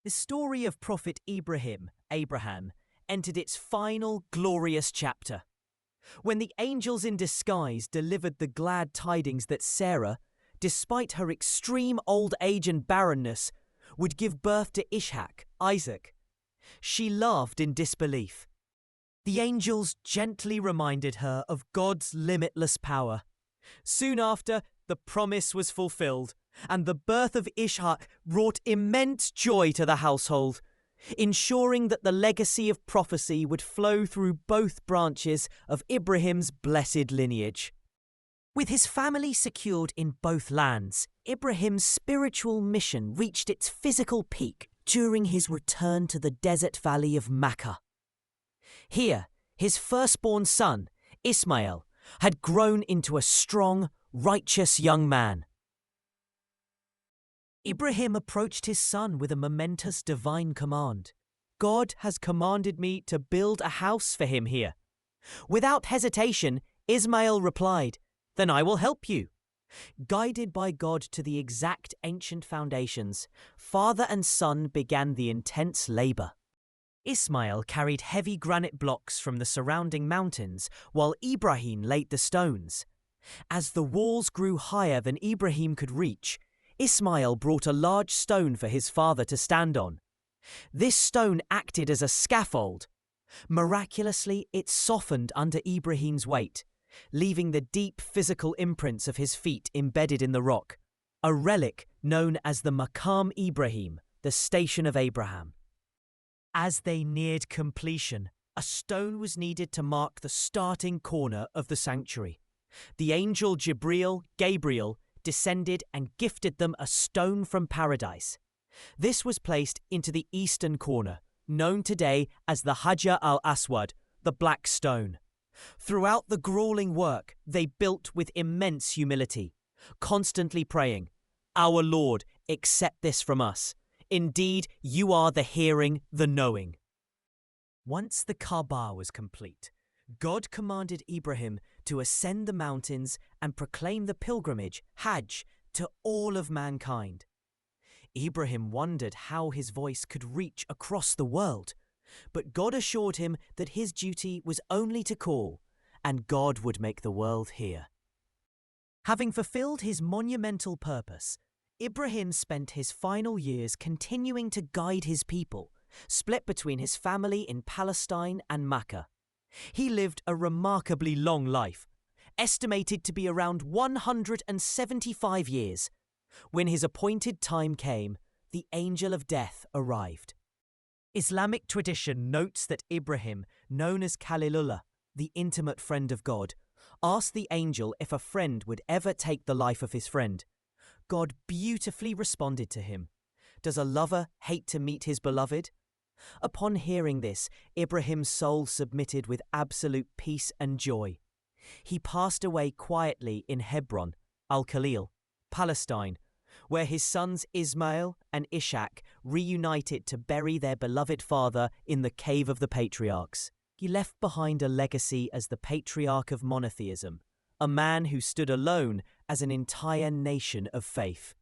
The story of Prophet Abraham, entered its final glorious chapter. When the angels in disguise delivered the glad tidings that Sarah, despite her extreme old age and barrenness, would give birth to Ishak, Isaac, she laughed in disbelief. The angels gently reminded her of God's limitless power. Soon after, the promise was fulfilled, and the birth of Ishak brought immense joy to the household, ensuring that the legacy of prophecy would flow through both branches of Ibrahim's blessed lineage. With his family secured in both lands, Ibrahim's spiritual mission reached its physical peak during his return to the desert valley of Makkah. Here, his firstborn son, Ismail, had grown into a strong, righteous young man. Ibrahim approached his son with a momentous divine command. God has commanded me to build a house for him here. Without hesitation, Ismail replied, "Then I will help you." Guided by God to the exact ancient foundations, father and son began the intense labor. Ismail carried heavy granite blocks from the surrounding mountains, while Ibrahim laid the stones. As the walls grew higher than Ibrahim could reach, Ismail brought a large stone for his father to stand on. This stone acted as a scaffold. Miraculously, it softened under Ibrahim's weight, leaving the deep physical imprints of his feet embedded in the rock, a relic known as the Maqam Ibrahim, the Station of Abraham. As they neared completion, a stone was needed to mark the starting corner of the sanctuary. The angel Gabriel, descended and gifted them a stone from paradise. This was placed into the eastern corner, known today as the Hajar al-Aswad, the Black Stone. Throughout the grueling work, they built with immense humility, constantly praying, "Our Lord, accept this from us. Indeed, you are the hearing, the knowing." Once the Kaaba was complete, God commanded Ibrahim to ascend the mountains and proclaim the pilgrimage, Hajj, to all of mankind. Ibrahim wondered how his voice could reach across the world, but God assured him that his duty was only to call, and God would make the world hear. Having fulfilled his monumental purpose, Ibrahim spent his final years continuing to guide his people, split between his family in Palestine and Makkah. He lived a remarkably long life, estimated to be around 175 years. When his appointed time came, the angel of death arrived. Islamic tradition notes that Ibrahim, known as Khalilullah, the intimate friend of God, asked the angel if a friend would ever take the life of his friend. God beautifully responded to him. Does a lover hate to meet his beloved? Upon hearing this, Ibrahim's soul submitted with absolute peace and joy. He passed away quietly in Hebron, Al-Khalil, Palestine, where his sons Ismail and Ishak reunited to bury their beloved father in the Cave of the Patriarchs. He left behind a legacy as the patriarch of monotheism, a man who stood alone as an entire nation of faith.